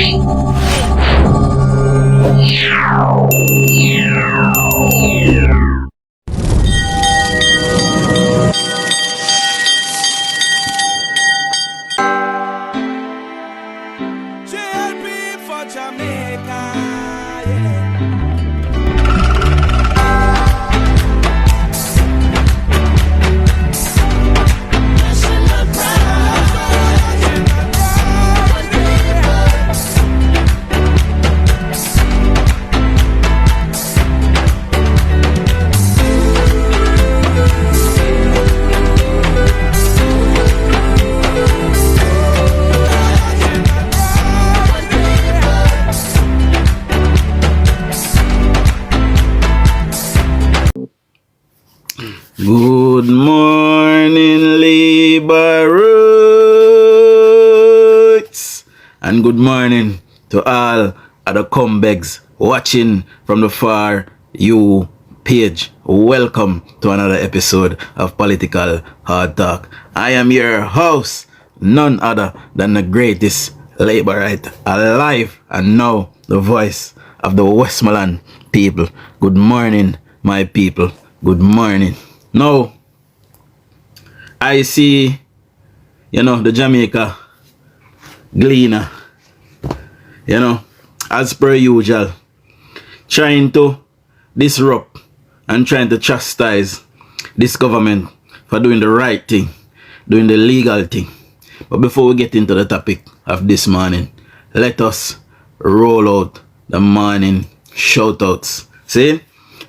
JLP for Jamaica, yeah. Good morning, Labor Roots, and good morning to all other comebacks watching from the far you page. Welcome to another episode of Political Hard Talk. I am your host, none other than the greatest Laborite alive, and now the voice of the Westmoreland people. Good morning, my people. Good morning. Now, I see, the Jamaica gleaner, as per usual, trying to disrupt and trying to chastise this government for doing the right thing, doing the legal thing. But before we get into the topic of this morning, let us roll out the morning shoutouts. See?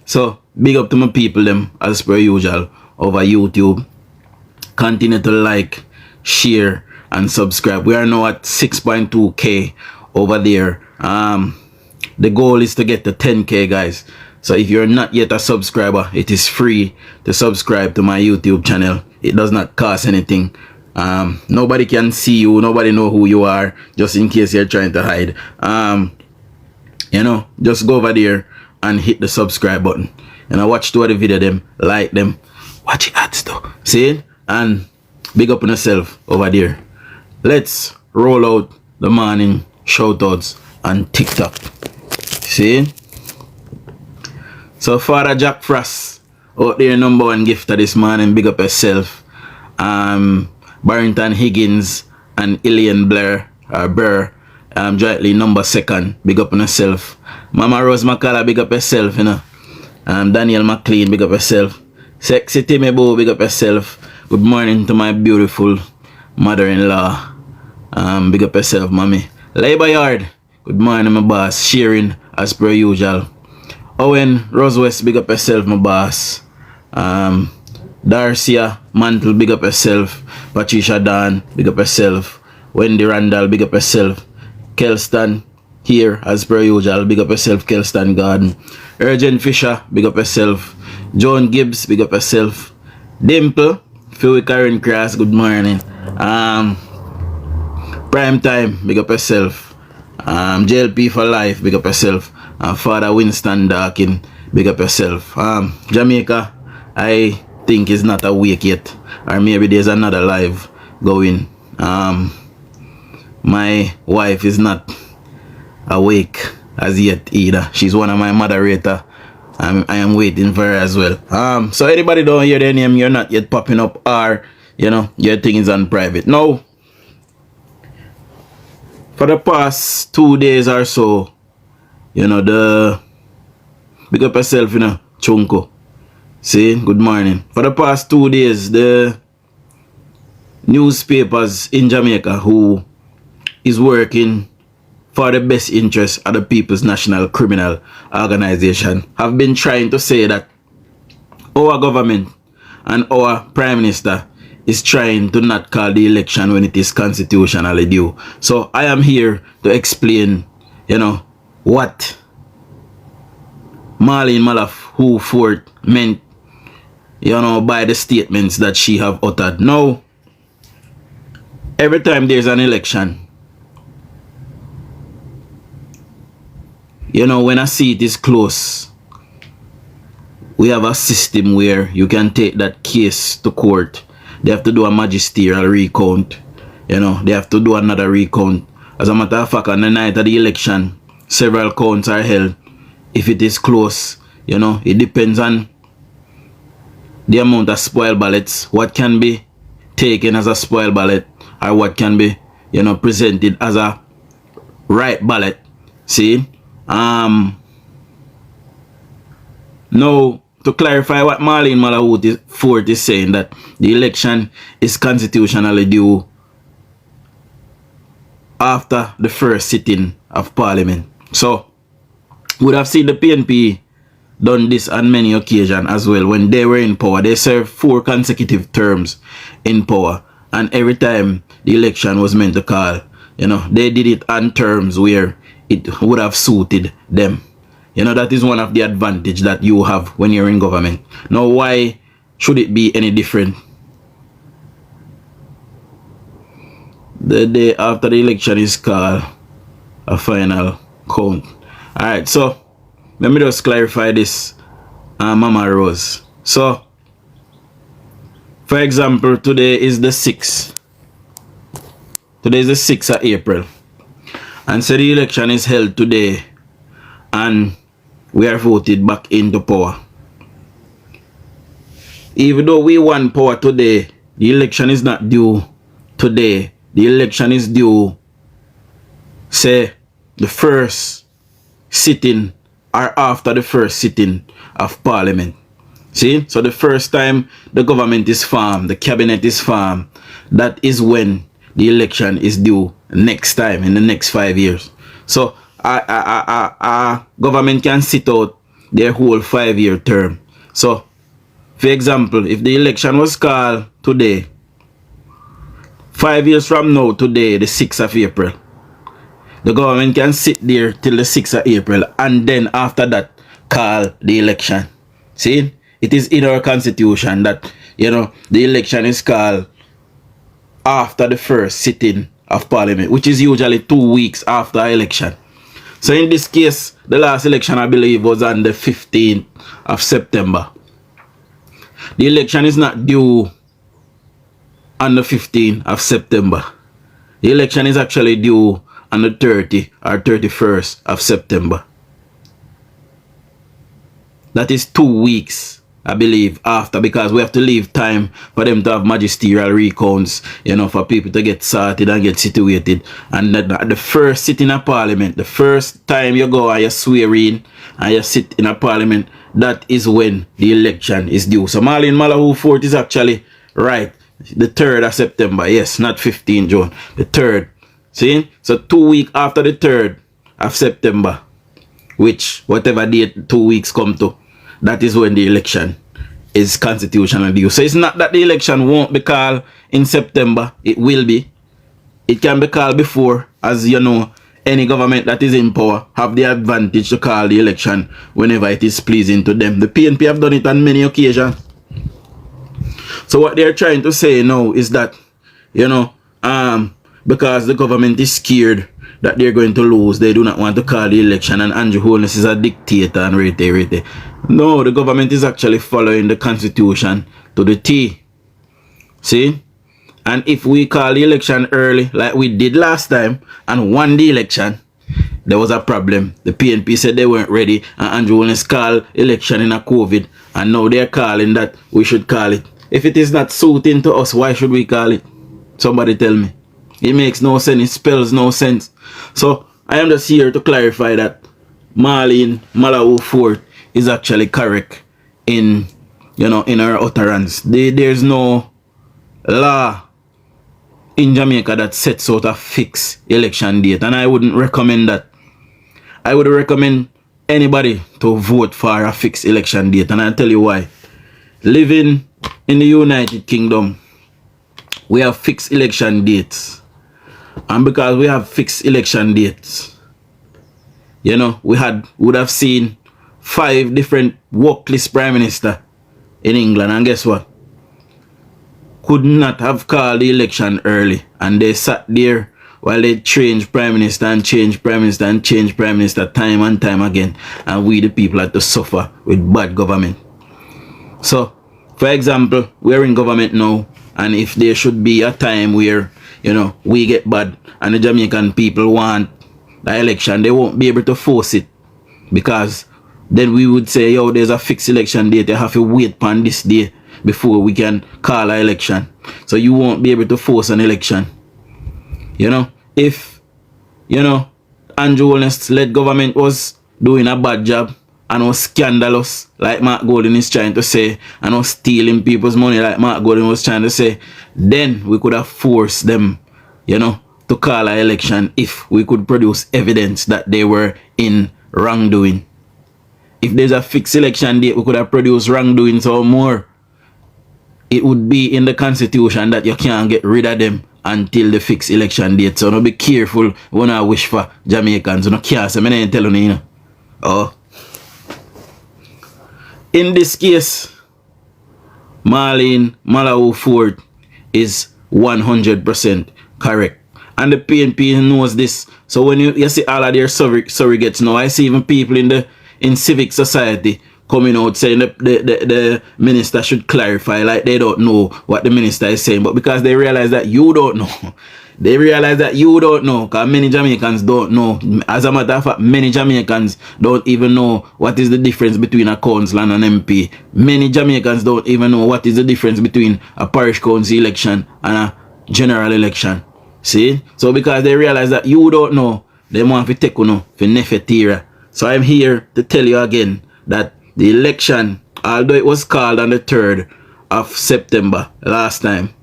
So, big up to my people them as per usual over YouTube. Continue to like, share, and subscribe. We are now at 6.2k over there. The goal is to get to 10k, guys. So if you're not yet a subscriber, it is free to subscribe to my YouTube channel. It does not cost anything. Nobody can see you, nobody know who you are, just in case you're trying to hide. Just go over there and hit the subscribe button. Watch two of the video them, like them, watch the ads though. See? And big up on yourself over there. Let's roll out the morning shoutouts on TikTok. See? So Father Jack Frost out there, number one gifter this morning. Big up yourself. Barrington Higgins and Ilian Burr, jointly number second. Big up on yourself. Mama Rose McCullough, big up yourself, Daniel McLean, big up yourself. Sexy Timmy Bo, big up yourself. Good morning to my beautiful mother-in-law. Big up yourself, mommy. Labor Yard, good morning, my boss. Sharing as per usual. Owen Rose West, big up yourself, my boss. Darcia Mantle, big up yourself. Patricia Dan, big up yourself. Wendy Randall, big up yourself. Kelston here as per usual, big up yourself. Kelston Garden. Urgent Fisher, big up yourself. John Gibbs, big up yourself. Dimple, Phil Karen Cross, good morning. Prime Time, big up yourself. JLP for life, big up yourself. Father Winston Darkin, big up yourself. Jamaica, I think is not awake yet, or maybe there's another live going. My wife is not awake as yet either. She's one of my moderator. I am waiting for her as well. So anybody don't hear their name, you're not yet popping up, or your thing is on private. Now, for the past 2 days or so, the big up yourself, Chunko. See, good morning. For the past 2 days, the newspapers in Jamaica who is working for the best interest of the People's National Criminal Organization have been trying to say that our government and our Prime Minister is trying to not call the election when it is constitutionally due. So I am here to explain, what Marlene Malahoo Ford meant, by the statements that she have uttered. Now, every time there's an election, when a seat is close, we have a system where you can take that case to court. They have to do a magisterial recount. They have to do another recount As a matter of fact, on the night of the election, several counts are held. If it is close, you know, it depends on the amount of spoiled ballots, what can be taken as a spoiled ballot or what can be, you know, presented as a right ballot. See? Now, to clarify what Malahoo Fort is saying, that the election is constitutionally due after the first sitting of Parliament. So, we would have seen the PNP done this on many occasions as well. When they were in power, they served 4 consecutive terms in power, and every time the election was meant to call, you know, they did it on terms where it would have suited them. You know, that is one of the advantage that you have when you're in government. Now, why should it be any different the day after the election is called a final count? Alright, so let me just clarify this, Mama Rose. So, for example, today is the 6th. Today is the 6th of April. And so the election is held today. And we are voted back into power. Even though we won power today, the election is not due today. The election is due, say, the first sitting or after the first sitting of Parliament. See? So the first time the government is formed, the cabinet is formed, that is when the election is due next time, in the next 5 years. So government can sit out their whole 5-year term. So, for example, if the election was called today, 5 years from now, today, the 6th of April, the government can sit there till the 6th of April and then after that call the election. See? It is in our constitution that, you know, the election is called after the first sitting of Parliament, which is usually 2 weeks after election. So in this case, the last election, I believe, was on the 15th of September. The election is not due on the 15th of September. The election is actually due on the 30th or 31st of September. That is 2 weeks, I believe, after, because we have to leave time for them to have magisterial recounts, you know, for people to get sorted and get situated. And the first sitting of Parliament, the first time you go and you swear in and you sit in a Parliament, that is when the election is due. So Malahoo Fort is actually right. The 3rd of September, yes, not 15 June, the 3rd. See? So 2 weeks after the 3rd of September, which whatever date 2 weeks come to, that is when the election is constitutionally due. So it's not that the election won't be called in September. It will be. It can be called before, as you know, any government that is in power have the advantage to call the election whenever it is pleasing to them. The PNP have done it on many occasions. So what they're trying to say now is that, you know, because the government is scared that they're going to lose, they do not want to call the election, and Andrew Holness is a dictator and rete. No, the government is actually following the constitution to the T. See? And if we call the election early, like we did last time, and won the election, there was a problem. The PNP said they weren't ready, and Andrew Holness called election in a COVID, and now they're calling that we should call it. If it is not suiting to us, why should we call it? Somebody tell me. It makes no sense. It spells no sense. So I am just here to clarify that Malahoo Fort is actually correct in, you know, in our utterance. There's no law in Jamaica that sets out a fixed election date, and I wouldn't recommend that. I would recommend anybody to vote for a fixed election date, and I'll tell you why. Living in the United Kingdom, we have fixed election dates. And because we have fixed election dates, you know, would have seen 5 different workless prime minister in England, and guess what? Could not have called the election early, and they sat there while they changed prime minister and changed prime minister and changed prime minister time and time again, and we the people had to suffer with bad government. So, for example, we're in government now, and if there should be a time where, you know, we get bad and the Jamaican people want the election, they won't be able to force it, because then we would say, yo, there's a fixed election date, you have to wait upon this day before we can call an election. So you won't be able to force an election. You know, if, you know, Andrew Holness led government was doing a bad job and was scandalous, like Mark Golden is trying to say, and was stealing people's money, like Mark Golden was trying to say, then we could have forced them, you know, to call an election if we could produce evidence that they were in wrongdoing. If there's a fixed election date, we could have produced wrongdoing or more. It would be in the constitution that you can't get rid of them until the fixed election date. So don't be careful when I wish for Jamaicans. You know, can't say, I ain't telling you, you know. Oh. In this case, Malahoo Fort is 100% correct. And the PNP knows this. So when you see all of their surrogates now, I see even people in civic society coming out saying the minister should clarify, like they don't know what the minister is saying. But because they realize that you don't know, they realize that you don't know, because many Jamaicans don't know. As a matter of fact, many Jamaicans don't even know what is the difference between a council and an MP. Many Jamaicans don't even know what is the difference between a parish council election and a general election. See? So because they realize that you don't know, they want to take you for nefetira. So I'm here to tell you again that the election, although it was called on the 3rd of September last time,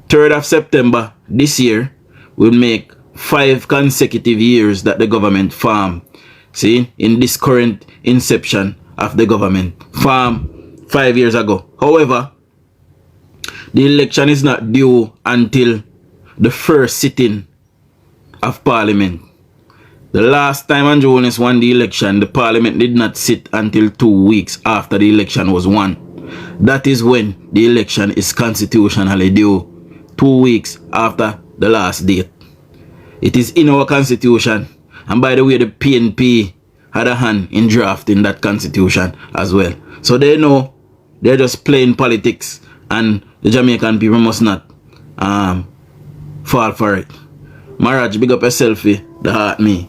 3rd of September this year will make 5 consecutive years that the government formed. See, in this current inception of the government, formed 5 years ago. However, the election is not due until the first sitting of Parliament. The last time Andrew Holness won the election, the Parliament did not sit until 2 weeks after the election was won. That is when the election is constitutionally due, 2 weeks after the last date. It is in our constitution, and by the way, the PNP had a hand in drafting that constitution as well. So they know they're just playing politics, and the Jamaican people must not fall for it. Maraj, big up yourself, the heart me.